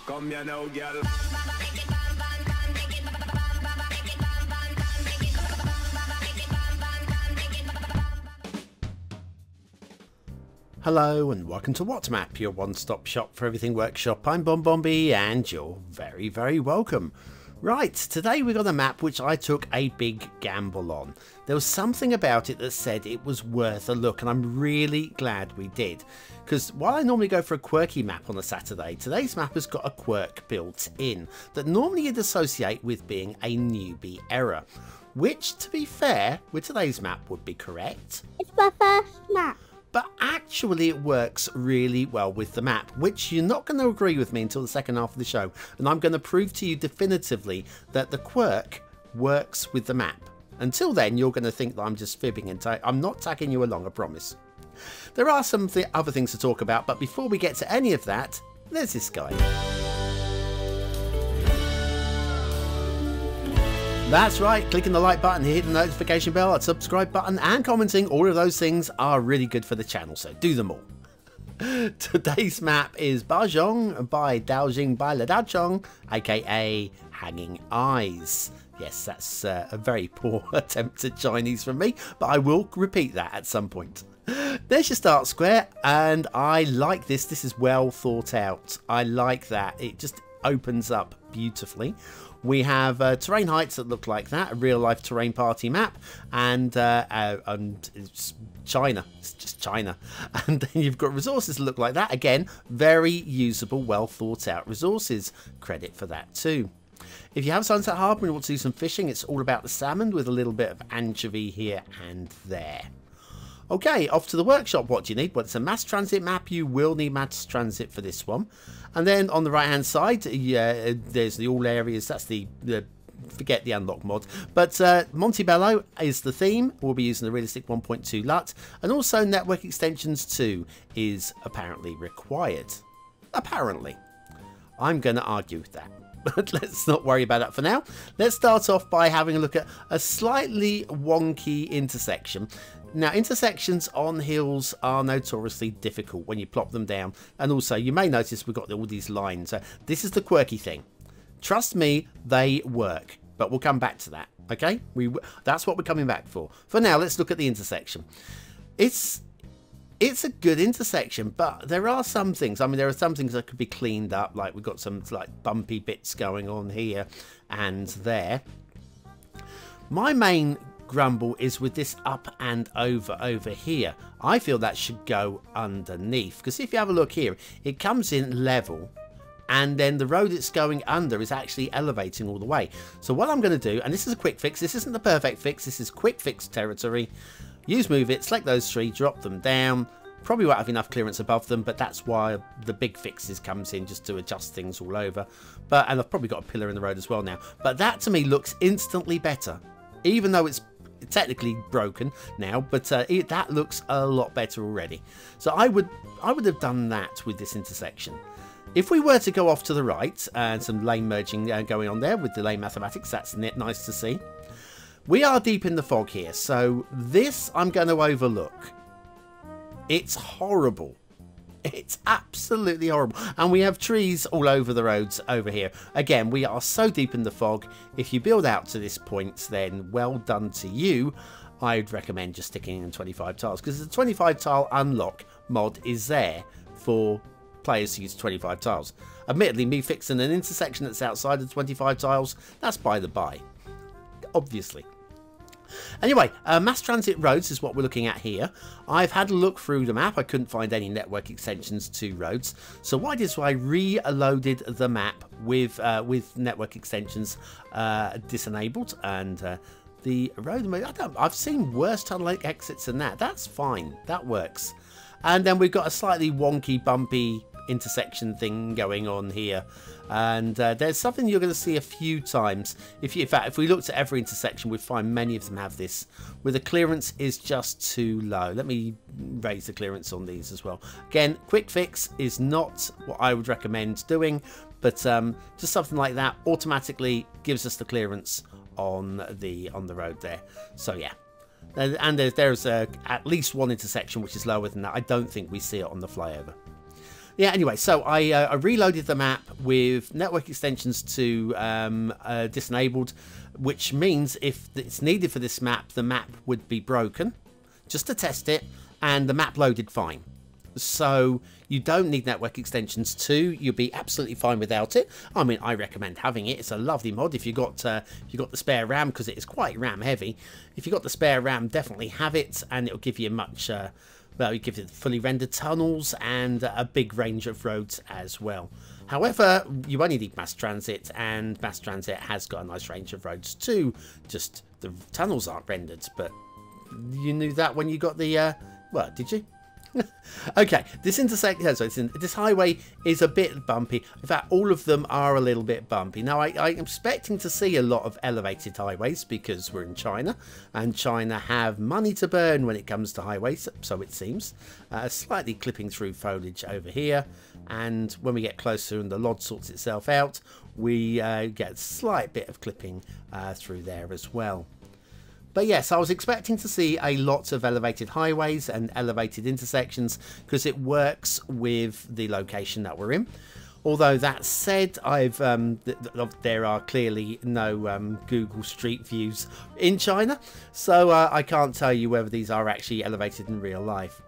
Come here now, girl. Hello and welcome to WhatMap, your one-stop shop for everything workshop. I'm Bombombi and you're very, very welcome. Right, today we got a map which I took a big gamble on. There was something about it that said it was worth a look, and I'm really glad we did. Because while I normally go for a quirky map on a Saturday, today's map has got a quirk built in that normally you'd associate with being a newbie error. Which, to be fair, with today's map would be correct. It's my first map. But actually it works really well with the map, which you're not going to agree with me until the second half of the show. And I'm going to prove to you definitively that the quirk works with the map. Until then, you're going to think that I'm just fibbing and I'm not tagging you along, I promise. There are some other things to talk about, but before we get to any of that, there's this guy. That's right, clicking the like button, hitting the notification bell, the subscribe button and commenting, all of those things are really good for the channel, so do them all. Today's map is Bajong by Daojing by Ladachong, aka Hanging Eyes. Yes, that's a very poor attempt at Chinese from me, but I will repeat that at some point. There's your start square, and I like this. This is well thought out. I like that. It just opens up beautifully. We have terrain heights that look like that, a real-life terrain party map, and it's China. It's just China. And then you've got resources that look like that. Again, very usable, well-thought-out resources. Credit for that too. If you have Sunset Harbour and you want to do some fishing, it's all about the salmon with a little bit of anchovy here and there. Okay, off to the workshop. What do you need? Well, it's a mass transit map. You will need mass transit for this one. And then on the right hand side, there's the all areas. That's the forget the unlock mod. But Montebello is the theme. We'll be using the realistic 1.2 LUT. And also network extensions 2 is apparently required. Apparently. I'm going to argue with that. But let's not worry about that for now. Let's start off by having a look at a slightly wonky intersection. Now, intersections on hills are notoriously difficult when you plop them down. And also, you may notice we've got all these lines. This is the quirky thing. Trust me, they work. But we'll come back to that, okay? That's what we're coming back for. For now, let's look at the intersection. It's a good intersection, but there are some things. I mean, there are some things that could be cleaned up. Like we've got some like bumpy bits going on here and there. My main grumble is with this up and over here. I feel that should go underneath, because if you have a look here, it comes in level and then the road it's going under is actually elevating all the way. So what I'm going to do, and this is a quick fix, this isn't the perfect fix, this is quick fix territory. Use Move It, select those three, drop them down. Probably won't have enough clearance above them, but that's why the big fixes comes in, just to adjust things all over. And I've probably got a pillar in the road as well now. But that to me looks instantly better, even though it's technically broken now, but that looks a lot better already. So I would have done that with this intersection. If we were to go off to the right and some lane merging going on there with the lane mathematics, that's nice to see. We are deep in the fog here, so this I'm going to overlook. It's horrible. It's absolutely horrible. And we have trees all over the roads over here. Again, we are so deep in the fog. If you build out to this point, then well done to you. I'd recommend just sticking in 25 tiles, because the 25 tile unlock mod is there for players to use 25 tiles. Admittedly, me fixing an intersection that's outside of 25 tiles, that's by the by. Obviously. Anyway, mass transit roads is what we're looking at here. I've had a look through the map. I couldn't find any network extensions to roads. So what I did is I reloaded the map with network extensions disenabled, and the road. I've seen worse tunnel exits than that. That's fine. That works. And then we've got a slightly wonky, bumpy intersection thing going on here, and there's something you're going to see a few times. In fact, if we looked at every intersection, we'd find many of them have this, where the clearance is just too low. Let me raise the clearance on these as well. Again, quick fix is not what I would recommend doing, but just something like that automatically gives us the clearance on the road there. So yeah. And there's at least one intersection which is lower than that. I don't think we see it on the flyover. Yeah, anyway, so I reloaded the map with network extensions to disenabled, which means if it's needed for this map, the map would be broken, just to test it, and the map loaded fine. So you don't need network extensions too. You'll be absolutely fine without it. I mean, I recommend having it. It's a lovely mod if you got the spare RAM, because it is quite RAM heavy. If you got the spare RAM, definitely have it, and it'll give you much. Well, it gives you fully rendered tunnels and a big range of roads as well. However, you only need mass transit, and mass transit has got a nice range of roads too. Just the tunnels aren't rendered, but you knew that when you got the. Well, did you? Okay, this this highway is a bit bumpy. In fact, all of them are a little bit bumpy. Now, I'm expecting to see a lot of elevated highways because we're in China, and China have money to burn when it comes to highways, so it seems. Slightly clipping through foliage over here, and when we get closer and the LOD sorts itself out, we get a slight bit of clipping through there as well. But yes, I was expecting to see a lot of elevated highways and elevated intersections because it works with the location that we're in. Although that said, there are clearly no Google Street Views in China, so I can't tell you whether these are actually elevated in real life.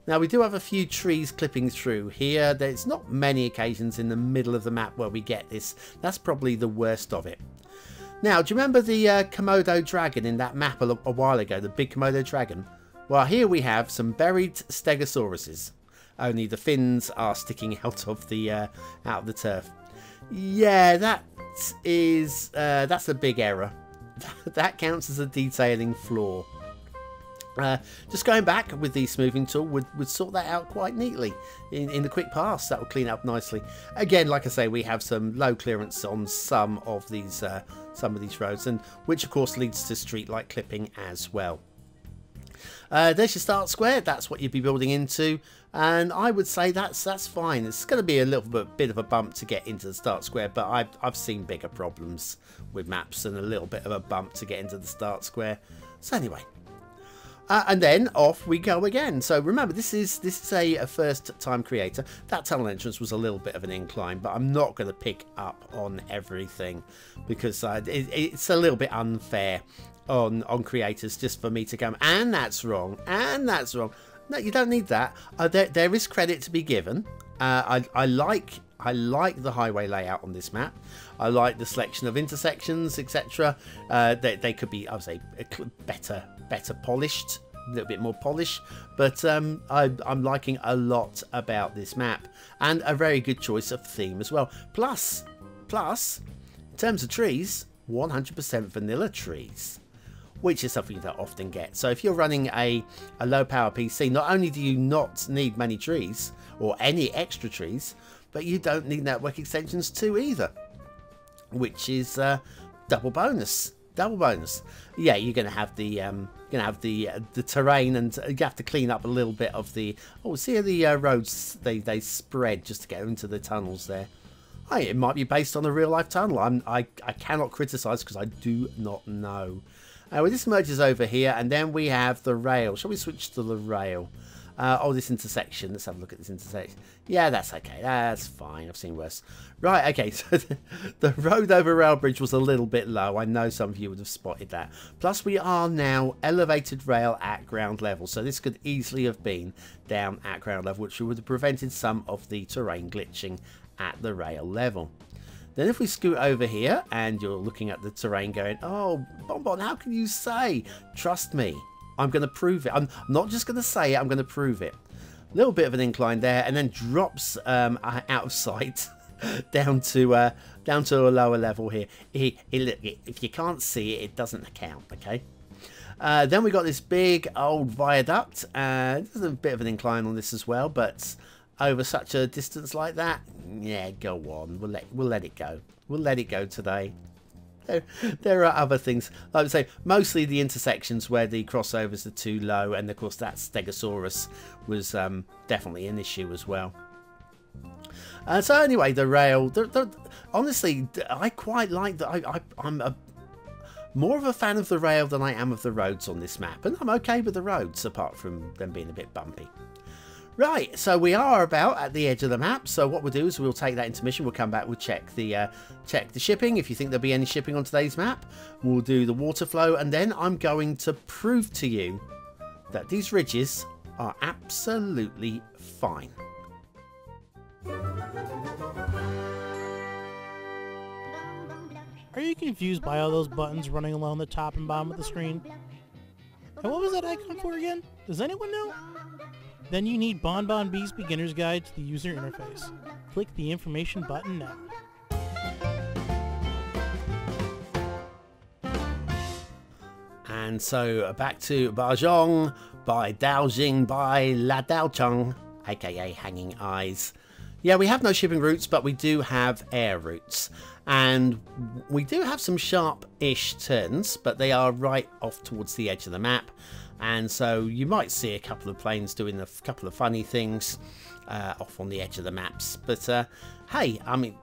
Now, we do have a few trees clipping through here. There's not many occasions in the middle of the map where we get this. That's probably the worst of it. Now, do you remember the Komodo dragon in that map a while ago, the big Komodo dragon? Well, here we have some buried Stegosauruses, only the fins are sticking out of the turf. Yeah, that's a big error. That counts as a detailing flaw. Just going back with the smoothing tool would sort that out quite neatly in the quick pass. That will clean up nicely. Again, like I say, we have some low clearance on some of these roads, and which of course leads to street-like clipping as well. There's your start square. That's what you'd be building into, and I would say that's fine. It's going to be a little bit of a bump to get into the start square, but I've seen bigger problems with maps than a little bit of a bump to get into the start square. So anyway. And then off we go again. So remember, this is a first time creator. That tunnel entrance was a little bit of an incline, but I'm not going to pick up on everything because it's a little bit unfair on creators just for me to come, and that's wrong, and that's wrong. No, you don't need that. There is credit to be given. I like the highway layout on this map. I like the selection of intersections, etc. They could be, I would say, better polished, a little bit more polish, but I'm liking a lot about this map, and a very good choice of theme as well. Plus, in terms of trees, 100% vanilla trees, which is something that I often get. So if you're running a low power PC, not only do you not need many trees or any extra trees, but you don't need network extensions too either, which is double bonus. Yeah, you're gonna have the terrain, and you have to clean up a little bit of the. Oh, see the roads they spread just to get into the tunnels there. It might be based on a real life tunnel. I cannot criticise because I do not know. Well, this merges over here, and then we have the rail. Shall we switch to the rail? Oh, this intersection. Let's have a look at this intersection. Yeah, that's okay. That's fine. I've seen worse. Right, okay. So the road over rail bridge was a little bit low. I know some of you would have spotted that. Plus, we are now elevated rail at ground level. So this could easily have been down at ground level, which would have prevented some of the terrain glitching at the rail level. Then if we scoot over here, and you're looking at the terrain going, oh, Bonbon, how can you say? Trust me. I'm going to prove it. I'm not just going to say it, I'm going to prove it. A little bit of an incline there, and then drops out of sight down to a lower level here. If you can't see it, it doesn't count, okay? Then we got this big old viaduct. There's a bit of an incline on this as well, but over such a distance like that, yeah, go on. We'll let it go. We'll let it go today. There are other things, I would say, mostly the intersections where the crossovers are too low, and of course that Stegosaurus was definitely an issue as well. So anyway, the rail, honestly, I quite like that. I'm more of a fan of the rail than I am of the roads on this map, and I'm okay with the roads apart from them being a bit bumpy. Right, so we are about at the edge of the map. So what we'll do is we'll take that intermission. We'll come back. We'll check the shipping. If you think there'll be any shipping on today's map, we'll do the water flow, and then I'm going to prove to you that these ridges are absolutely fine. Are you confused by all those buttons running along the top and bottom of the screen? And what was that icon for again? Does anyone know? Then you need BonBonB's Beginner's Guide to the User Interface. Click the information button now. And so back to Bajong by Daojing by La Daocheng, aka Hanging Eyes. Yeah, we have no shipping routes, but we do have air routes. And we do have some sharp-ish turns, but they are right off towards the edge of the map. And so you might see a couple of planes doing a couple of funny things off on the edge of the maps. But hey, I mean,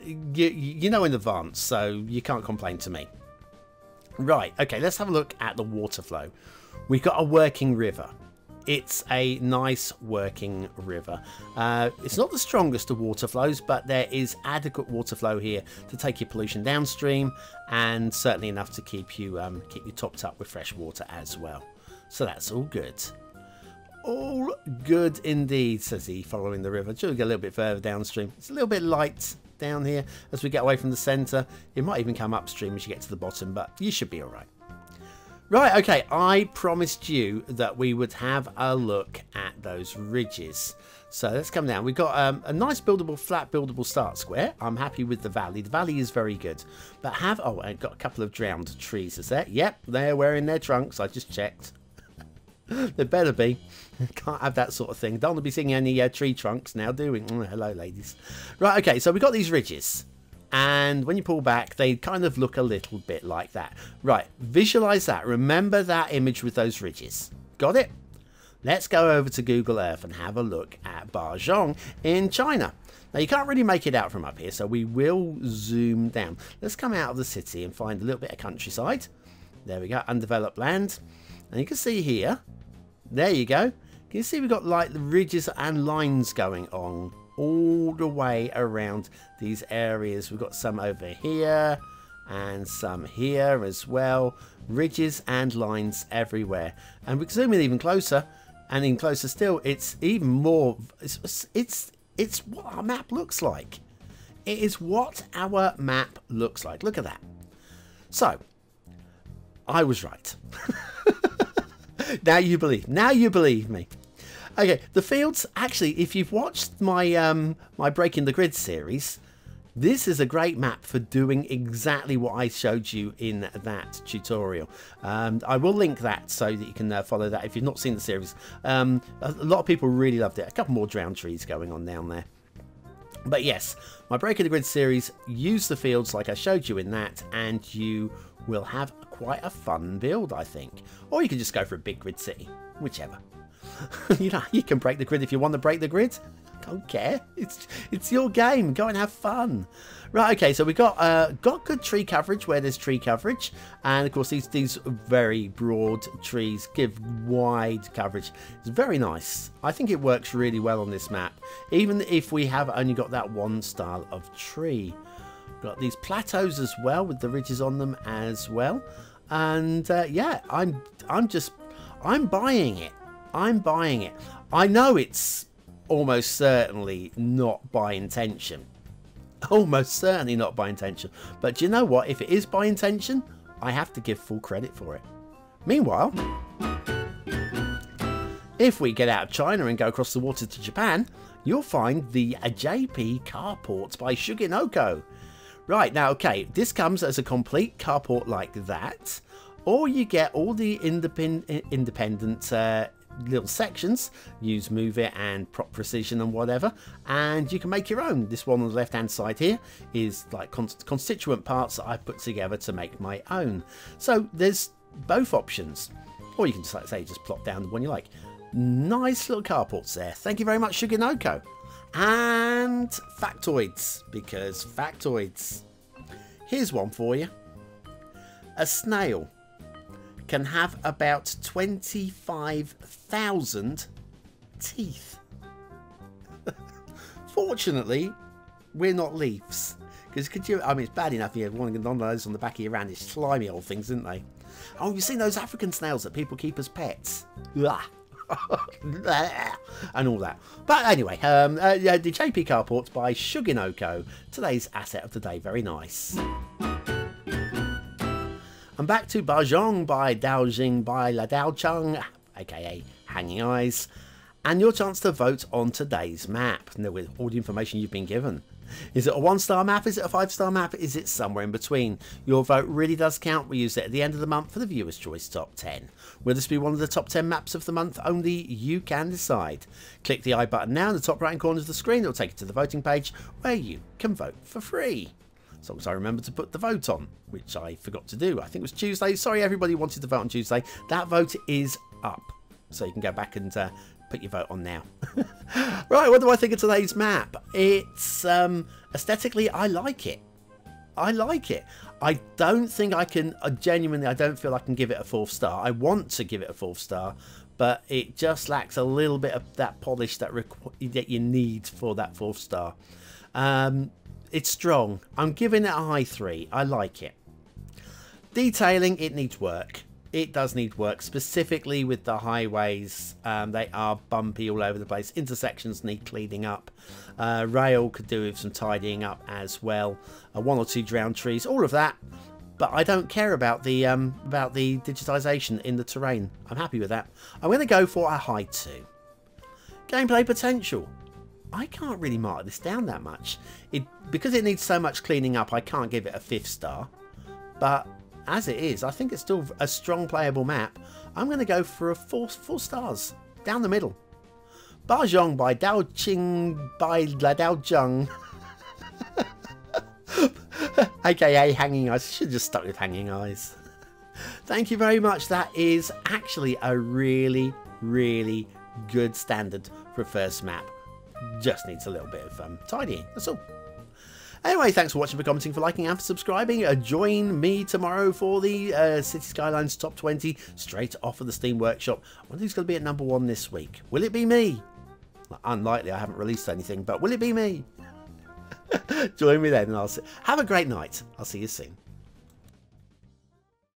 you know in advance, so you can't complain to me. Right, okay, let's have a look at the water flow. We've got a working river. It's a nice working river. It's not the strongest of water flows, but there is adequate water flow here to take your pollution downstream, and certainly enough to keep you topped up with fresh water as well. So that's all good. All good indeed, says he, following the river. Just go a little bit further downstream. It's a little bit light down here as we get away from the centre. It might even come upstream as you get to the bottom, but you should be all right. Right, okay, I promised you that we would have a look at those ridges. So let's come down. We've got a nice buildable, flat buildable start square. I'm happy with the valley. The valley is very good. But I've got a couple of drowned trees, is there? Yep, they're wearing their trunks. I just checked. There better be. Can't have that sort of thing. Don't want to be seeing any tree trunks now, do we? Hello, ladies. Right, okay, so we've got these ridges. And when you pull back, they kind of look a little bit like that. Right, visualize that. Remember that image with those ridges. Got it? Let's go over to Google Earth and have a look at Bajong in China. Now, you can't really make it out from up here, so we will zoom down. Let's come out of the city and find a little bit of countryside. There we go, undeveloped land. And you can see here, there you go. Can you see we've got like the ridges and lines going on all the way around these areas. We've got some over here and some here as well. Ridges and lines everywhere. And we can zoom in even closer, and even closer still, it's even more, it's what our map looks like. It is what our map looks like. Look at that. So, I was right. Now you believe. Now you believe me. Okay, the fields, actually, if you've watched my my Breaking the Grid series, this is a great map for doing exactly what I showed you in that tutorial. I will link that so that you can follow that if you've not seen the series. A lot of people really loved it. A couple more drowned trees going on down there. But yes, my Breaking the Grid series, use the fields like I showed you in that, and you will have quite a fun build, I think. Or you can just go for a big grid city, whichever. You know, you can break the grid if you want to break the grid. Don't care. It's your game. Go and have fun. Right, okay, so we've got good tree coverage where there's tree coverage. And, of course, these very broad trees give wide coverage. It's very nice. I think it works really well on this map, even if we have only got that one style of tree. We've got these plateaus as well with the ridges on them as well. And, yeah, I'm buying it. I'm buying it. I know it's almost certainly not by intention. Almost certainly not by intention. But do you know what? If it is by intention, I have to give full credit for it. Meanwhile, if we get out of China and go across the water to Japan, you'll find the JP Carport by Suginoko. Right, now, okay, this comes as a complete carport like that, or you get all the independent little sections, use Move It and Prop Precision and whatever, and you can make your own. This one on the left hand side here is like constituent parts that I've put together to make my own. So there's both options, or you can just, like say, just plop down the one you like. Nice little carports there. Thank you very much, Suginoko. And factoids, because factoids. Here's one for you. A snail can have about 25,000 teeth. Fortunately, we're not leaves. Because could you? I mean, it's bad enough you have one of those on the back of your hand. It's slimy old things, isn't they? Oh, you've seen those African snails that people keep as pets? Ugh. And all that. But anyway, the JP Carports by Shuginoko. Today's asset of the day. Very nice. And back to Bajong by Daojing by La Daocheng, aka Hanging Eyes. And your chance to vote on today's map with all the information you've been given. Is it a 1-star map? Is it a 5-star map? Is it somewhere in between? Your vote really does count. We use it at the end of the month for the Viewer's Choice Top 10. Will this be one of the top 10 maps of the month? Only you can decide. Click the I button now in the top right hand corner of the screen. It'll take you to the voting page where you can vote for free. As long as I remember to put the vote on, which I forgot to do. I think it was Tuesday. Sorry, everybody wanted to vote on Tuesday. That vote is up. So you can go back and put your vote on now. Right, what do I think of today's map? It's aesthetically, I like it. I like it. I don't think I can, genuinely, I don't feel I can give it a 4th star. I want to give it a 4th star, but it just lacks a little bit of that polish that you need for that 4th star. It's strong. I'm giving it a high 3. I like it. Detailing, it needs work. It does need work, specifically with the highways. They are bumpy all over the place. Intersections need cleaning up. Rail could do with some tidying up as well. 1 or 2 drowned trees, all of that. But I don't care about the digitization in the terrain. I'm happy with that. I'm going to go for a high 2. Gameplay potential. I can't really mark this down that much. Because it needs so much cleaning up, I can't give it a 5th star. But as it is, I think it's still a strong playable map. I'm going to go for a 4 stars. Down the middle. Bajong by Daoching by La Daocheng. AKA Hanging Eyes. Should have just stuck with Hanging Eyes. Thank you very much. That is actually a really, really good standard for a first map. Just needs a little bit of tidying. That's all. Anyway, thanks for watching, for commenting, for liking and for subscribing. Join me tomorrow for the City Skylines Top 20 straight off of the Steam Workshop. I wonder who's going to be at number 1 this week. Will it be me? Unlikely, I haven't released anything, but will it be me? Join me then and have a great night. I'll see you soon.